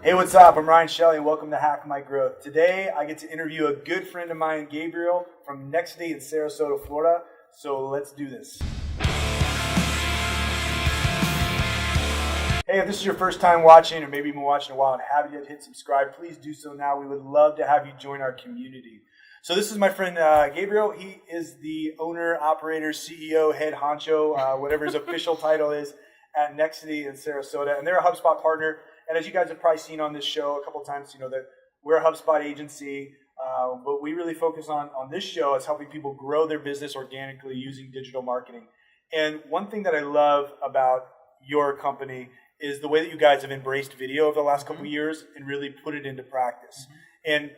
Hey, what's up? I'm Ryan Shelley and welcome to Hack My Growth. Today, I get to interview a good friend of mine, Gabriel, from Nextiny in Sarasota, Florida. So let's do this. Hey, if this is your first time watching, or maybe you've been watching a while and haven't yet hit subscribe, please do so now. We would love to have you join our community. So this is my friend Gabriel. He is the owner, operator, CEO, head honcho, whatever his official title is, at Nextiny in Sarasota. And they're a HubSpot partner. And as you guys have probably seen on this show a couple of times, you know that we're a HubSpot agency. What we really focus on this show is helping people grow their business organically using digital marketing. And one thing that I love about your company is the way that you guys have embraced video over the last couple of years and really put it into practice. And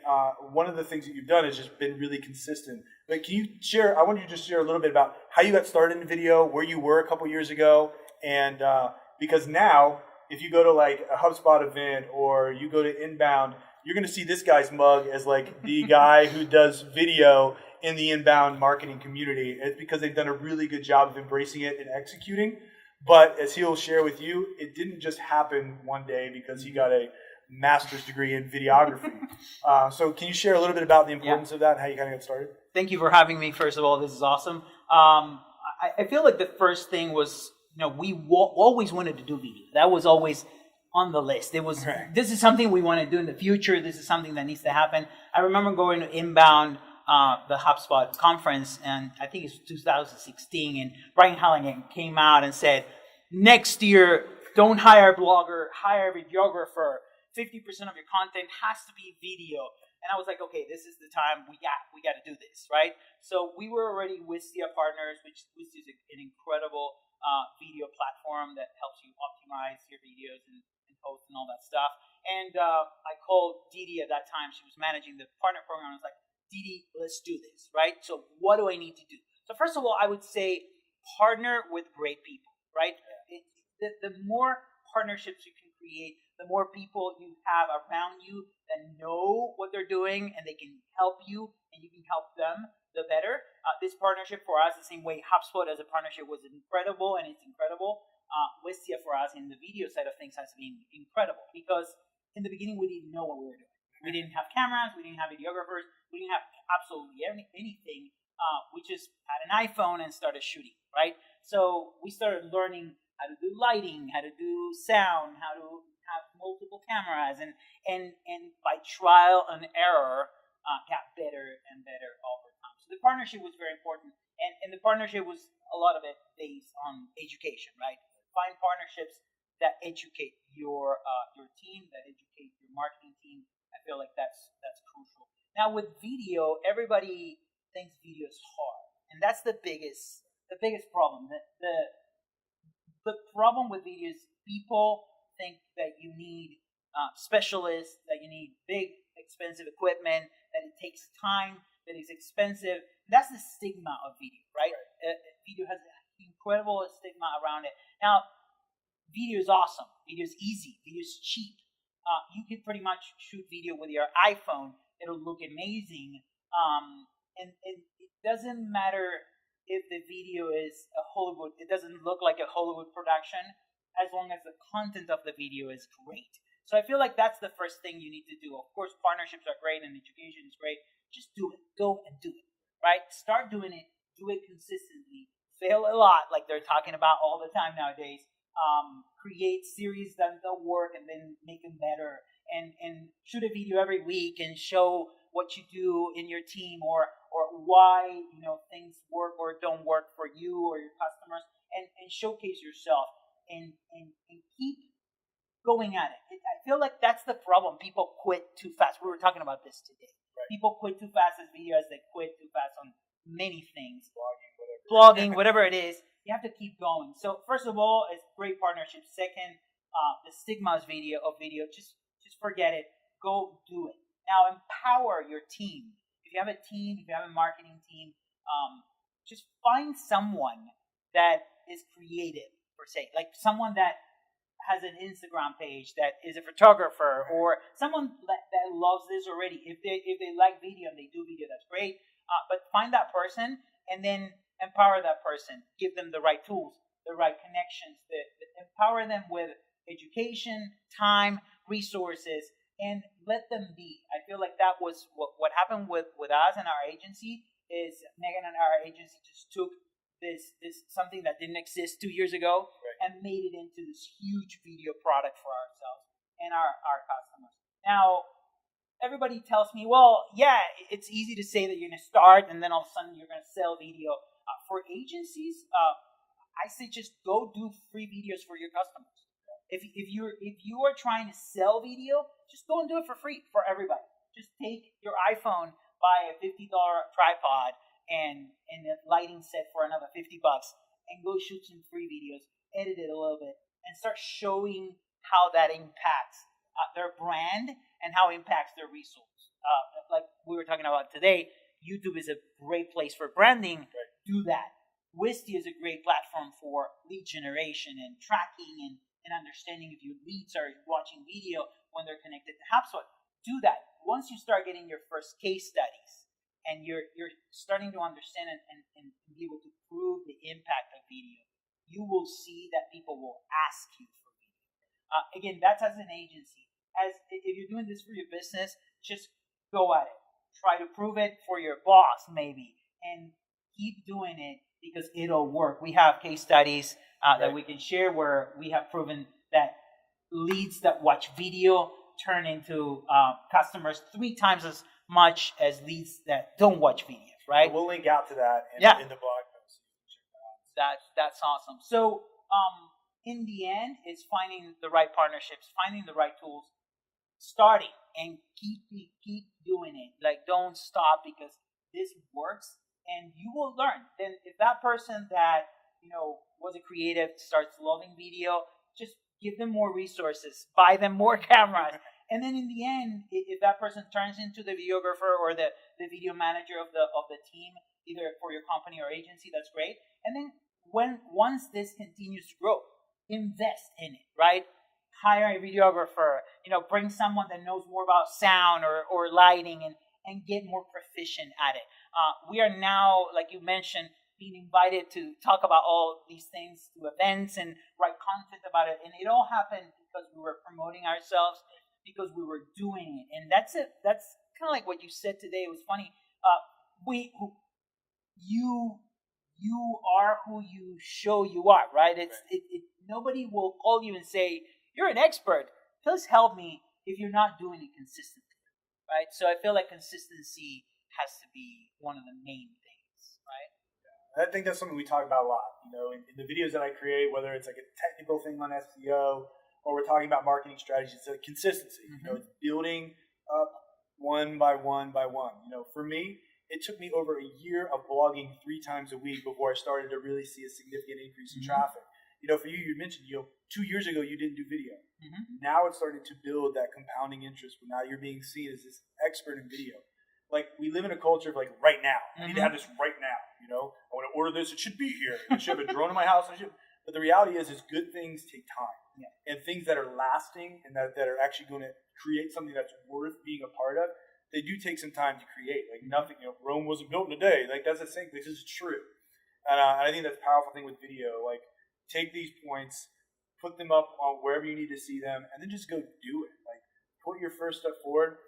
one of the things that you've done is just been really consistent. But can you share, I want you to just share a little bit about how you got started in video, where you were a couple of years ago, and because now, if you go to like a HubSpot event or you go to Inbound, you're going to see this guy's mug as like the guy who does video in the inbound marketing community. It's because they've done a really good job of embracing it and executing. But as he'll share with you, it didn't just happen one day because he got a master's degree in videography. So can you share a little bit about the importance of that and how you kind of got started? Thank you for having me. First of all, this is awesome. I feel like the first thing was, we always wanted to do video. That was always on the list. It was, This is something we want to do in the future. This is something that needs to happen. I remember going to Inbound, the HubSpot conference, and I think it's 2016, and Brian Halligan came out and said, next year, don't hire a blogger, hire a videographer. 50% of your content has to be video. And I was like, okay, this is the time we got to do this, right? So we were already Wistia partners, which is an incredible video platform that helps you optimize your videos and post and all that stuff. And I called Didi at that time. She was managing the partner program. I was like, Didi, let's do this, right? So what do I need to do? So first of all, I would say partner with great people, right? The more partnerships you can create, the more people you have around you that know what they're doing and they can help you and you can help them, the better. This partnership for us, the same way HubSpot as a partnership was incredible, and it's incredible. Wistia for us in the video side of things has been incredible because in the beginning we didn't know what we were doing. We didn't have cameras, we didn't have videographers, we didn't have absolutely anything. We just had an iPhone and started shooting, right? So we started learning how to do lighting, how to do sound, how to have multiple cameras, and by trial and error, got better and better over time. So the partnership was very important, and the partnership was a lot of it based on education, right? Find partnerships that educate your team, that educate your marketing team. I feel like that's crucial. Now with video, everybody thinks video is hard, and that's the biggest problem. The problem with video is people think that you need specialists, that you need big, expensive equipment, that it takes time, that it's expensive. That's the stigma of video, right? Video has an incredible stigma around it. Now, video is awesome. Video is easy. Video is cheap. You can pretty much shoot video with your iPhone. It'll look amazing. And it doesn't matter if the video is a Hollywood, it doesn't look like a Hollywood production, as long as the content of the video is great. So I feel like that's the first thing you need to do. Of course, partnerships are great and education is great. Just do it. Go and do it, right? Start doing it. Do it consistently. Fail a lot, like they're talking about all the time nowadays. Create series that don't work and then make them better. And shoot a video every week and show what you do in your team or why things work or don't work for you or your customers, and showcase yourself and keep going at it. I feel like that's the problem. People quit too fast. We were talking about this today. Right. People quit too fast as video as they quit too fast on many things. Blogging, whatever it is. You have to keep going. So first of all, it's great partnership. Second, the stigmas of video, just forget it. Go do it. Now empower your team. If you have a team, if you have a marketing team, just find someone that is creative, per se. Like someone that has an Instagram page, that is a photographer, or someone that loves this already. If they like video and they do video, that's great. But find that person and then empower that person. Give them the right tools, the right connections. Empower them with education, time, resources, and let them be. I feel like that was what happened with us and our agency. Is Megan and our agency just took this something that didn't exist 2 years ago, and made it into this huge video product for ourselves and our customers. Now, everybody tells me, well, yeah, it's easy to say that you're going to start and then all of a sudden you're going to sell video. For agencies, I say just go do free videos for your customers. If you are trying to sell video, just go and do it for free for everybody. Just take your iPhone, buy a $50 tripod and a lighting set for another $50, and go shoot some free videos, edit it a little bit, and start showing how that impacts their brand and how it impacts their resource. Like we were talking about today, YouTube is a great place for branding. Do that. Wistia is a great platform for lead generation and tracking and understanding if your leads are watching video when they're connected to HubSpot. Do that. Once you start getting your first case studies and you're starting to understand and be able to prove the impact of video, you will see that people will ask you for video. Again, that's as an agency. As if you're doing this for your business, just go at it. Try to prove it for your boss, maybe, and keep doing it because it'll work. We have case studies that we can share where we have proven that leads that watch video turn into customers 3 times as much as leads that don't watch videos, right? We'll link out to that in the blog post. That's awesome. So in the end, it's finding the right partnerships, finding the right tools, starting, and keep doing it. Like, don't stop because this works, and you will learn. Then if that person that was a creative starts loving video, just give them more resources, buy them more cameras. And then in the end, if that person turns into the videographer or the video manager of the team, either for your company or agency, that's great. And then once this continues to grow, invest in it, right? Hire a videographer, bring someone that knows more about sound or lighting and get more proficient at it. We are now, like you mentioned, being invited to talk about all these things to events and write content about it. And it all happened because we were promoting ourselves, because we were doing it. And that's it. That's kind of like what you said today. It was funny. You are who you show you are, right? Nobody will call you and say, you're an expert. Please help me if you're not doing it consistently, right? So I feel like consistency has to be one of the main things, right? I think that's something we talk about a lot. In the videos that I create, whether it's like a technical thing on SEO or we're talking about marketing strategies, it's like consistency. It's building up one by one by one. For me, it took me over a year of blogging 3 times a week before I started to really see a significant increase in traffic. For you mentioned, 2 years ago you didn't do video. Now it's starting to build that compounding interest. But now you're being seen as this expert in video. Like, we live in a culture of like right now. I need to have this right now. I want to order this. It should be here. I should have a drone in my house. But the reality is good things take time. And things that are lasting and that are actually going to create something that's worth being a part of, they do take some time to create. Like nothing, Rome wasn't built in a day. Like that's the same. This is true. And I think that's a powerful thing with video. Like, take these points, put them up on wherever you need to see them, and then just go do it. Like, put your first step forward.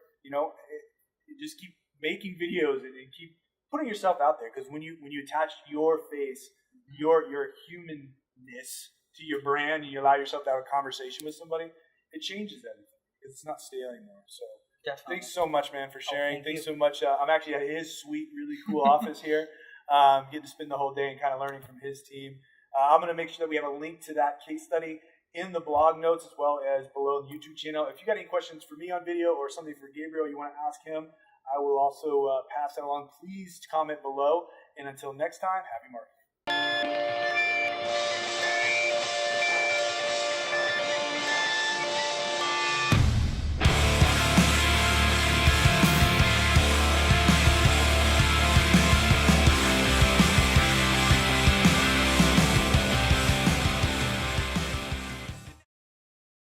Just keep making videos and keep putting yourself out there. Because when you attach your face, your humanness to your brand, and you allow yourself to have a conversation with somebody, it changes everything. It's not stale anymore. So definitely. Thanks so much, man, for sharing. Thanks so much. I'm actually at his sweet, really cool office here. Getting to spend the whole day and kind of learning from his team. I'm going to make sure that we have a link to that case study in the blog notes as well as below the YouTube channel. If you got any questions for me on video or something for Gabriel you want to ask him, I will also pass that along. Please comment below. And until next time, happy marketing.